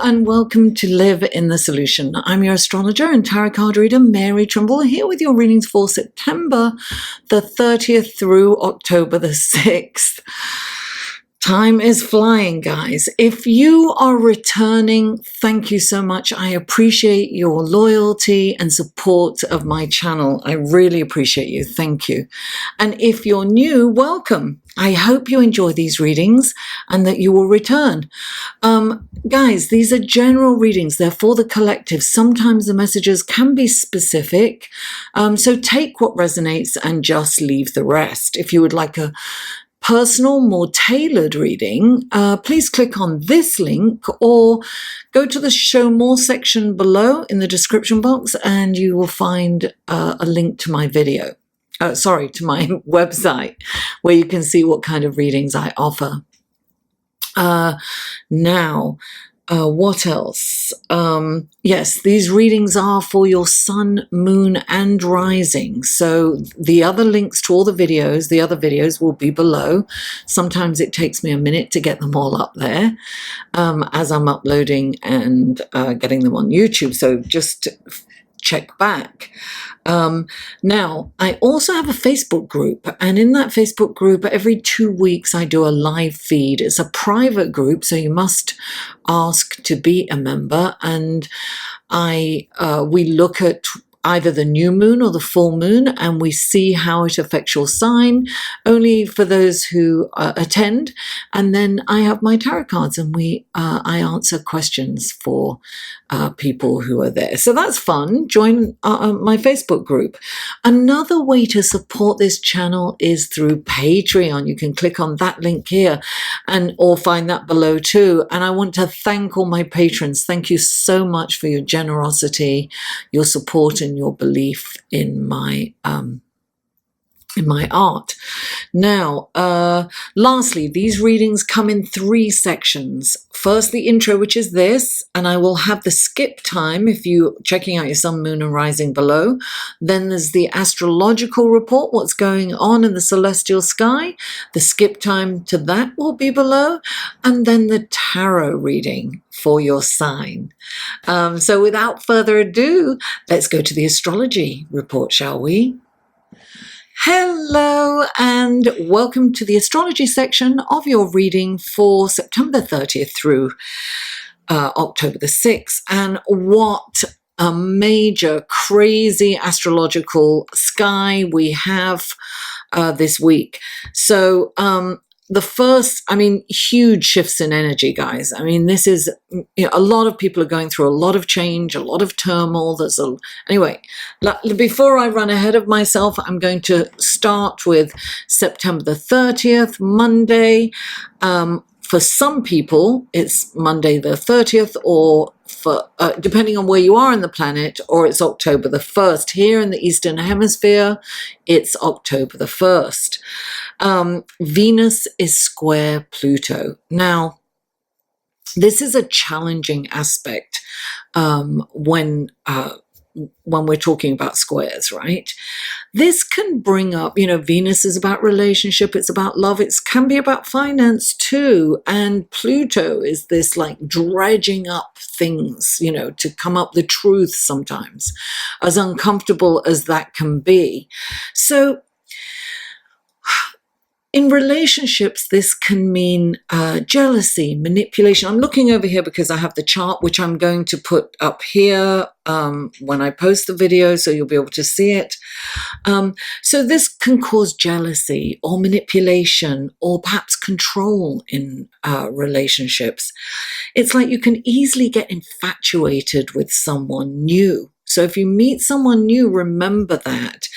and welcome to Live in the Solution. I'm your astrologer and tarot card reader, Mary Trimble, here with your readings for September the 30th through October the 6th. Time is flying, guys. If you are returning, thank you so much. I appreciate your loyalty and support of my channel. I really appreciate you. Thank you. And if you're new, welcome. I hope you enjoy these readings and that you will return. Guys, these are general readings. They're for the collective. Sometimes the messages can be specific. So take what resonates and just leave the rest. If you would like a personal, more tailored reading, please click on this link or go to the show more section below in the description box and you will find a link to my video. To my website where you can see what kind of readings I offer. What else? Yes, these readings are for your sun, moon, and rising. So the other links to all the other videos will be below. Sometimes it takes me a minute to get them all up there as I'm uploading and getting them on YouTube. So just check back. Now, I also have a Facebook group, and in that Facebook group, every 2 weeks I do a live feed. It's a private group, so you must ask to be a member, and we look at either the new moon or the full moon, and we see how it affects your sign, only for those who attend. And then I have my tarot cards, and I answer questions for people who are there. So that's fun. Join my Facebook group. Another way to support this channel is through Patreon. You can click on that link here or find that below too. And I want to thank all my patrons. Thank you so much for your generosity, your support, and your belief in my art. Now, lastly, these readings come in 3 sections. First, the intro, which is this, and I will have the skip time if you're checking out your sun, moon, and rising below. Then there's the astrological report, what's going on in the celestial sky. The skip time to that will be below. And then the tarot reading for your sign. So without further ado, let's go to the astrology report, shall we? Hello and welcome to the astrology section of your reading for September 30th through October the 6th. And what a major, crazy astrological sky we have this week. So the first, huge shifts in energy, guys. This is, a lot of people are going through a lot of change, a lot of turmoil. Anyway, before I run ahead of myself, I'm going to start with September the 30th, Monday. For some people, it's Monday the 30th, or for depending on where you are in the planet, or it's October the 1st. Here in the Eastern Hemisphere, it's October the 1st. Venus is square Pluto. Now, this is a challenging aspect when we're talking about squares, right? This can bring up, Venus is about relationship, it's about love, it can be about finance too. And Pluto is this dredging up things, to come up the truth sometimes, as uncomfortable as that can be. So in relationships, this can mean jealousy, manipulation. I'm looking over here because I have the chart, which I'm going to put up here when I post the video, so you'll be able to see it. So this can cause jealousy or manipulation or perhaps control in relationships. It's like you can easily get infatuated with someone new. So if you meet someone new, remember that.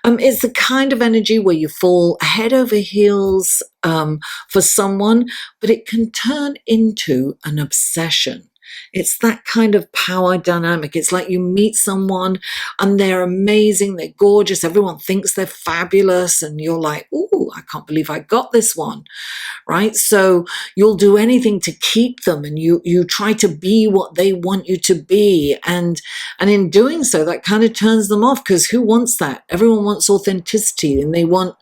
It's the kind of energy where you fall head over heels for someone, but it can turn into an obsession. It's that kind of power dynamic. It's like you meet someone and they're amazing, they're gorgeous, everyone thinks they're fabulous, and you're like, ooh, I can't believe I got this one, right? So you'll do anything to keep them, and you try to be what they want you to be, and in doing so, that kind of turns them off, because who wants that? Everyone wants authenticity, and they want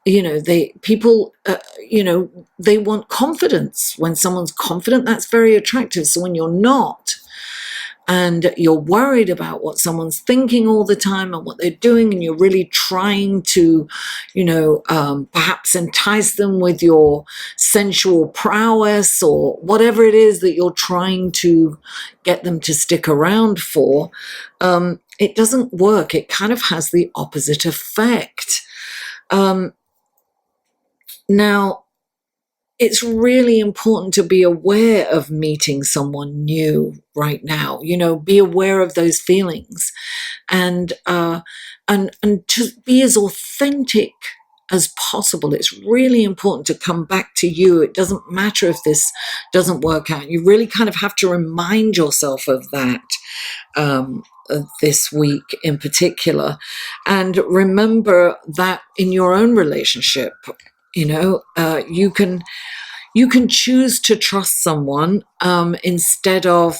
people, they want confidence. When someone's confident, that's very attractive. So when you're not, and you're worried about what someone's thinking all the time and what they're doing, and you're really trying to, perhaps entice them with your sensual prowess or whatever it is that you're trying to get them to stick around for, it doesn't work. It kind of has the opposite effect. Now, it's really important to be aware of meeting someone new right now. Be aware of those feelings, and to be as authentic as possible. It's really important to come back to you. It doesn't matter if this doesn't work out. You really kind of have to remind yourself of that this week in particular, and remember that in your own relationship, you can choose to trust someone instead of,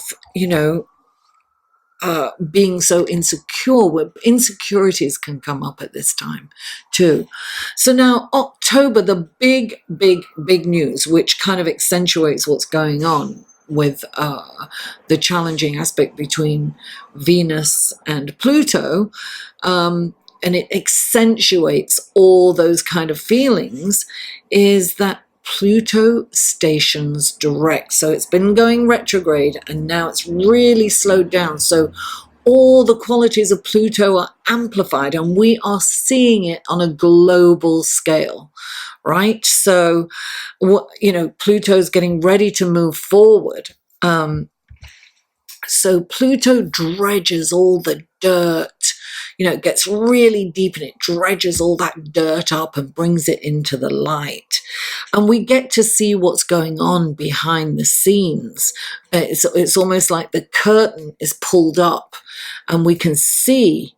being so insecure. Where insecurities can come up at this time too. So now October, the big news, which kind of accentuates what's going on with the challenging aspect between Venus and Pluto, and it accentuates all those kind of feelings, is that Pluto stations direct. So it's been going retrograde and now it's really slowed down. So all the qualities of Pluto are amplified, and we are seeing it on a global scale, right? So, Pluto's getting ready to move forward. So Pluto dredges all the dirt, it gets really deep and it dredges all that dirt up and brings it into the light. And we get to see what's going on behind the scenes. It's almost like the curtain is pulled up and we can see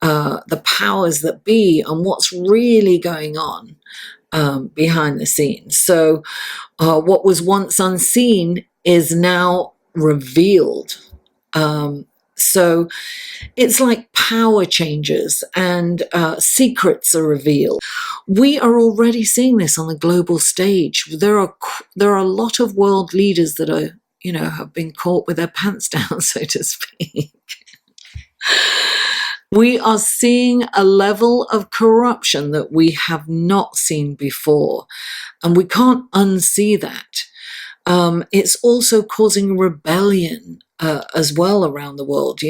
the powers that be and what's really going on behind the scenes. So what was once unseen is now revealed. So it's like power changes and secrets are revealed. We are already seeing this on the global stage. There are a lot of world leaders that are, have been caught with their pants down, so to speak. We are seeing a level of corruption that we have not seen before, and we can't unsee that. It's also causing rebellion as well around the world,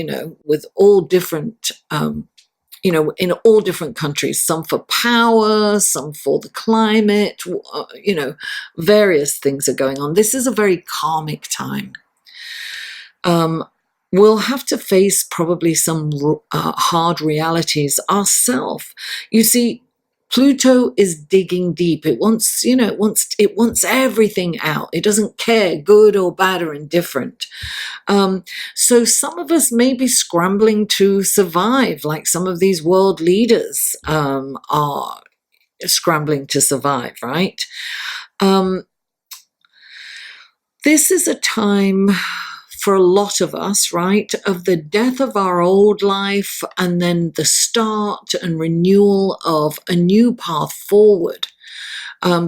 with all different, in all different countries, some for power, some for the climate, various things are going on. This is a very karmic time. We'll have to face probably some hard realities ourselves. You see, Pluto is digging deep. It wants, it wants everything out. It doesn't care, good or bad or indifferent. So some of us may be scrambling to survive, like some of these world leaders are scrambling to survive, right? This is a time for a lot of us, right, of the death of our old life and then the start and renewal of a new path forward.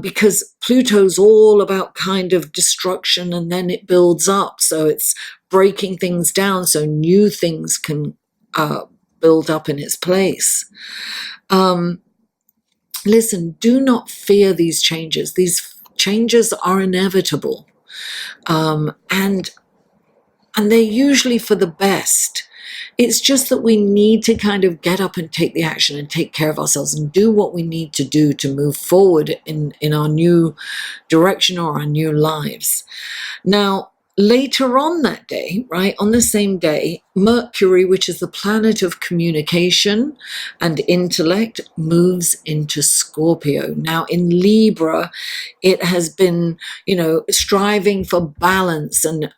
Because Pluto's all about kind of destruction and then it builds up. So it's breaking things down so new things can build up in its place. Listen, do not fear these changes. These changes are inevitable. And they're usually for the best. It's just that we need to kind of get up and take the action and take care of ourselves and do what we need to do to move forward in our new direction or our new lives. Now, later on that day, right, on the same day, Mercury, which is the planet of communication and intellect, moves into Scorpio. Now, in Libra, it has been, striving for balance and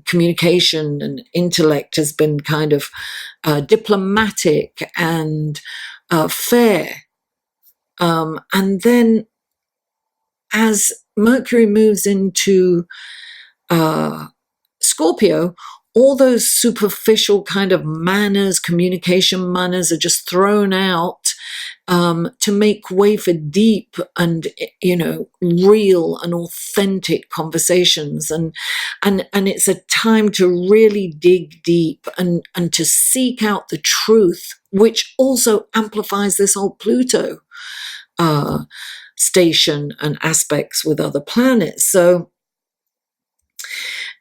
communication and intellect has been kind of diplomatic and fair. And then as Mercury moves into Scorpio, all those superficial kind of manners, communication manners are just thrown out, to make way for deep and, real and authentic conversations. And it's a time to really dig deep and to seek out the truth, which also amplifies this whole Pluto station and aspects with other planets. So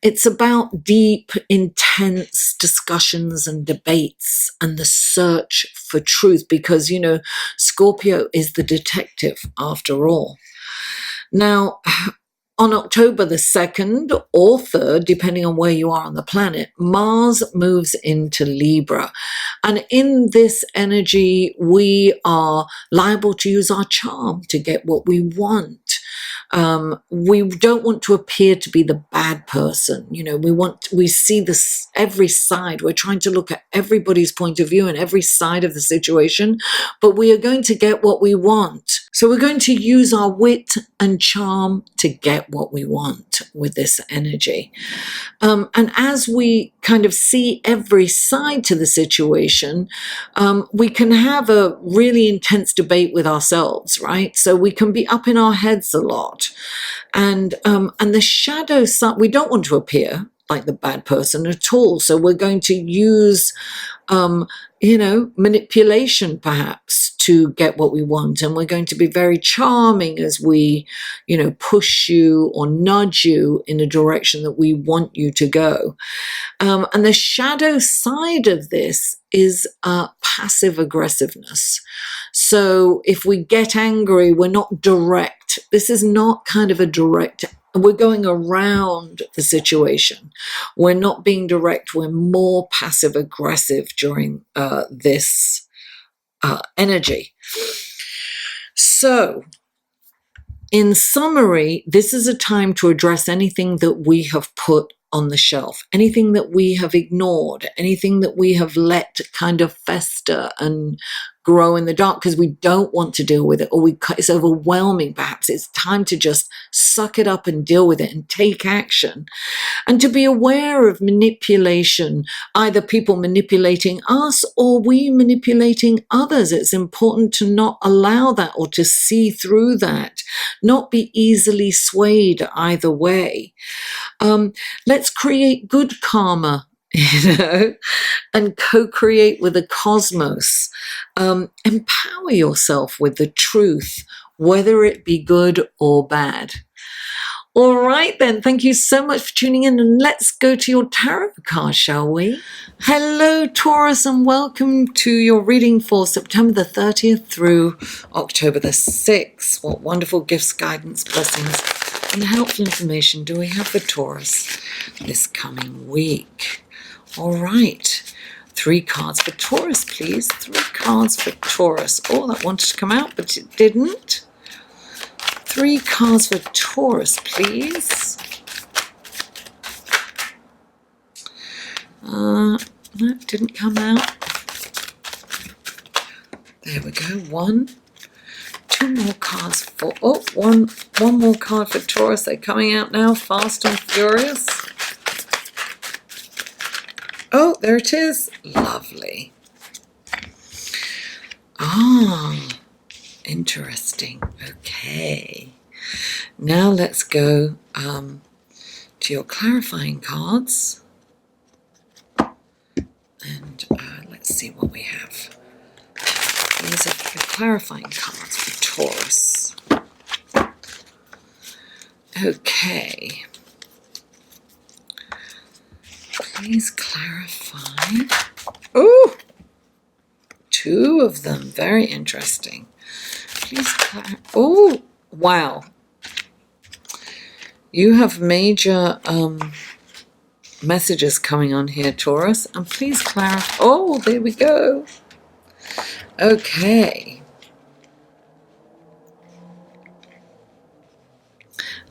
it's about deep, intense discussions and debates and the search for truth, because, Scorpio is the detective after all. Now, on October the 2nd or 3rd, depending on where you are on the planet, Mars moves into Libra. And in this energy, we are liable to use our charm to get what we want. We don't want to appear to be the bad person. We see this every side. We're trying to look at everybody's point of view and every side of the situation, but we are going to get what we want. So we're going to use our wit and charm to get what we want with this energy. And as we kind of see every side to the situation, we can have a really intense debate with ourselves, right? So we can be up in our heads a lot. And the shadow side, we don't want to appear like the bad person at all. So we're going to use, manipulation perhaps to get what we want. And we're going to be very charming as we, push you or nudge you in a direction that we want you to go. And the shadow side of this is passive aggressiveness. So if we get angry, we're not direct. This is not kind of a direct. We're going around the situation. We're not being direct. We're more passive aggressive during this energy. So, in summary, this is a time to address anything that we have put on the shelf, anything that we have ignored, anything that we have let kind of fester and grow in the dark because we don't want to deal with it, or it's overwhelming perhaps. It's time to just suck it up and deal with it and take action. And to be aware of manipulation, either people manipulating us or we manipulating others. It's important to not allow that or to see through that, not be easily swayed either way. Let's create good karma, and co-create with the cosmos. Empower yourself with the truth, whether it be good or bad. All right then, thank you so much for tuning in, and let's go to your tarot card, shall we? Hello Taurus, and welcome to your reading for September the 30th through October the 6th. What wonderful gifts, guidance, blessings, and helpful information do we have for Taurus this coming week? All right, 3 cards for Taurus, please. 3 cards for Taurus. Oh, that wanted to come out, but it didn't. 3 cards for Taurus, please. No, it didn't come out. There we go. 1. 2 more cards for... Oh, one more card for Taurus. They're coming out now, fast and furious. Oh, there it is. Lovely. Ah, interesting. Okay. Now let's go to your clarifying cards. And let's see what we have. These are your clarifying cards for Taurus. Okay. Please clarify. Oh, 2 of them. Very interesting. Please clarify. Oh, wow. You have major messages coming on here, Taurus. And please clarify. Oh, there we go. Okay.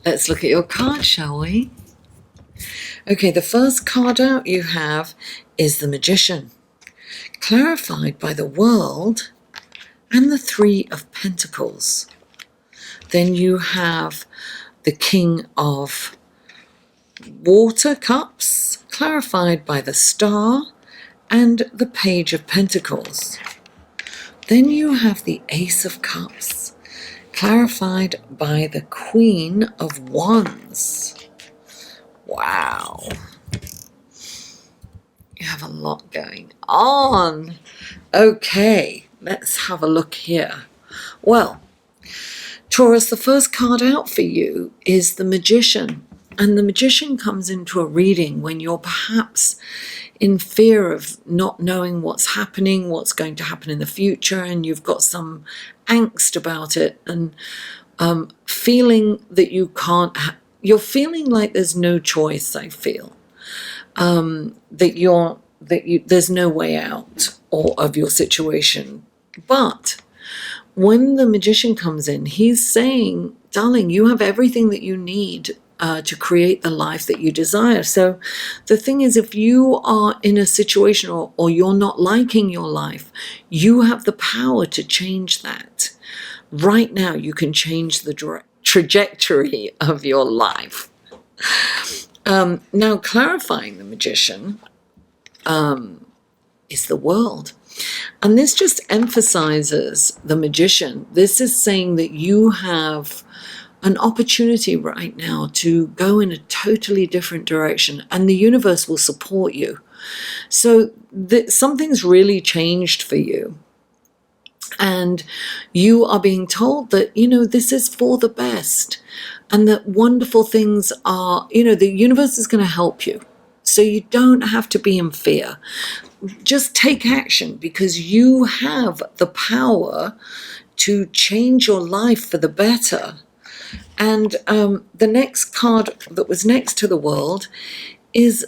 Let's look at your card, shall we? Okay, the first card out you have is the Magician, clarified by the World and the 3 of Pentacles. Then you have the King of Water Cups, clarified by the Star and the Page of Pentacles. Then you have the Ace of Cups, clarified by the Queen of Wands. Wow. You have a lot going on. Okay, let's have a look here. Well, Taurus, the first card out for you is the Magician. And the Magician comes into a reading when you're perhaps in fear of not knowing what's happening, what's going to happen in the future, and you've got some angst about it, and feeling that you can't, you're feeling like there's no choice, I feel. There's no way out of your situation. But when the Magician comes in, he's saying, darling, you have everything that you need to create the life that you desire. So the thing is, if you are in a situation or you're not liking your life, you have the power to change that. Right now, you can change the trajectory of your life. Now, clarifying the Magician is the World. And this just emphasizes the Magician. This is saying that you have an opportunity right now to go in a totally different direction, and the universe will support you. So something's really changed for you. And you are being told that, this is for the best, and that wonderful things are, the universe is going to help you. So you don't have to be in fear. Just take action, because you have the power to change your life for the better. And the next card that was next to the World is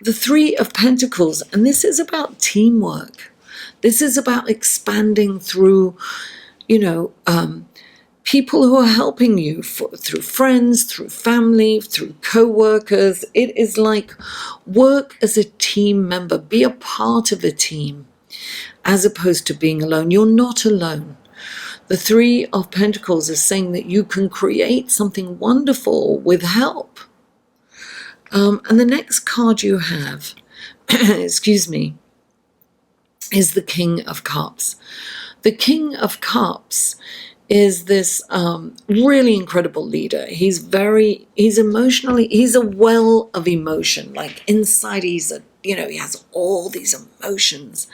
the Three of Pentacles. And this is about teamwork. This is about expanding through, people who are helping you through friends, through family, through co-workers. It is like work as a team member. Be a part of a team as opposed to being alone. You're not alone. The Three of Pentacles is saying that you can create something wonderful with help. And the next card you have, excuse me, is the King of Cups. The King of Cups is this really incredible leader. He's emotionally, he's a well of emotion. Like inside he has all these emotions.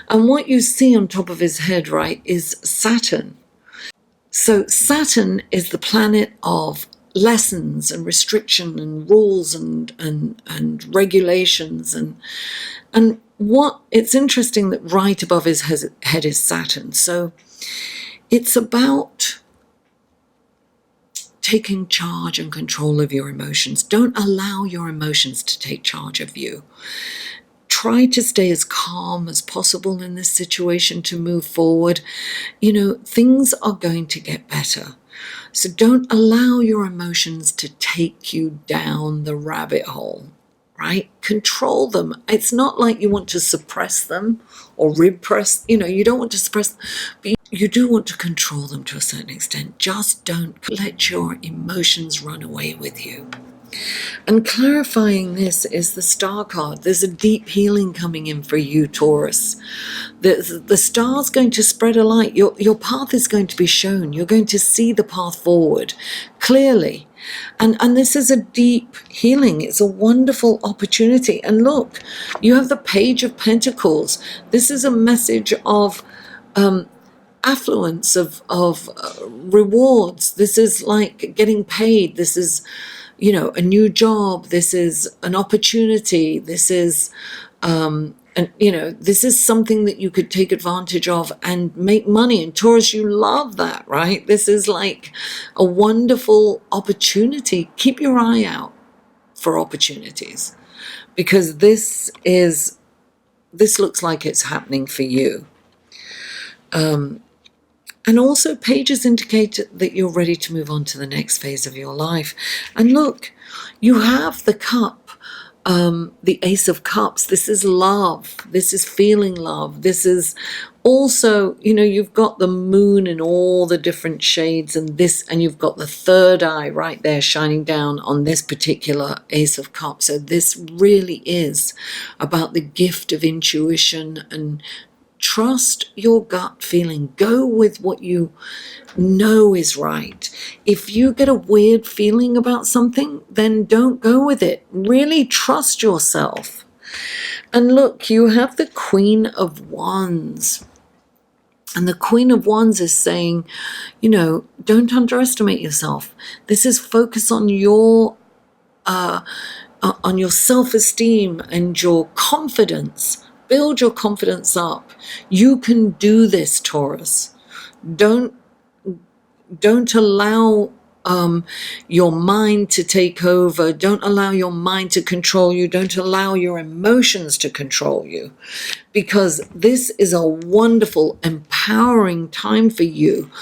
And what you see on top of his head, right, is Saturn. So Saturn is the planet of lessons and restriction and rules and regulations. And what it's interesting that right above his head is Saturn. So it's about taking charge and control of your emotions. Don't allow your emotions to take charge of you. Try to stay as calm as possible in this situation to move forward. Things are going to get better. So don't allow your emotions to take you down the rabbit hole, right? Control them. It's not like you want to suppress them or repress, you don't want to suppress them, but you do want to control them to a certain extent. Just don't let your emotions run away with you. And clarifying this is the Star card. There's a deep healing coming in for you, Taurus. The star's going to spread a light. Your path is going to be shown. You're going to see the path forward clearly. And this is a deep healing. It's a wonderful opportunity. And look, you have the Page of Pentacles. This is a message of affluence, of rewards. This is like getting paid. This is a new job. This is an opportunity. This is, this is something that you could take advantage of and make money. And Taurus, you love that, right? This is like a wonderful opportunity. Keep your eye out for opportunities, because this looks like it's happening for you. And also pages indicate that you're ready to move on to the next phase of your life. And look, you have the cup, the Ace of Cups. This is love. This is feeling love. This is also, you've got the moon in all the different shades, and you've got the third eye right there shining down on this particular Ace of Cups. So this really is about the gift of intuition and Trust your gut feeling. Go with what you know is right. If you get a weird feeling about something, then don't go with it. Really trust yourself. And look, you have the Queen of Wands. And the Queen of Wands is saying, don't underestimate yourself. This is focus on your self-esteem and your confidence. Build your confidence up. You can do this, Taurus. Don't allow your mind to take over. Don't allow your mind to control you. Don't allow your emotions to control you, because this is a wonderful, empowering time for you.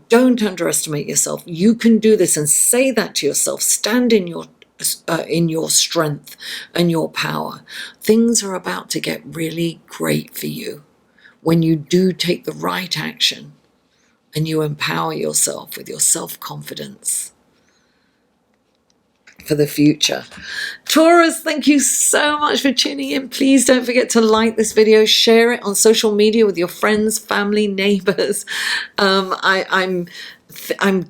Don't underestimate yourself. You can do this, and say that to yourself. Stand in your strength and your power. Things are about to get really great for you when you do take the right action and you empower yourself with your self-confidence for the future. Taurus, thank you so much for tuning in. Please don't forget to like this video, share it on social media with your friends, family, neighbors. I'm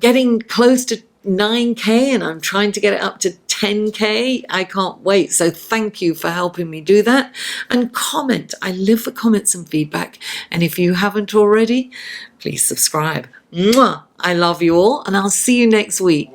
getting close to 9K and I'm trying to get it up to 10K. I can't wait. So thank you for helping me do that. And comment. I live for comments and feedback. And if you haven't already, please subscribe. Mwah! I love you all, and I'll see you next week.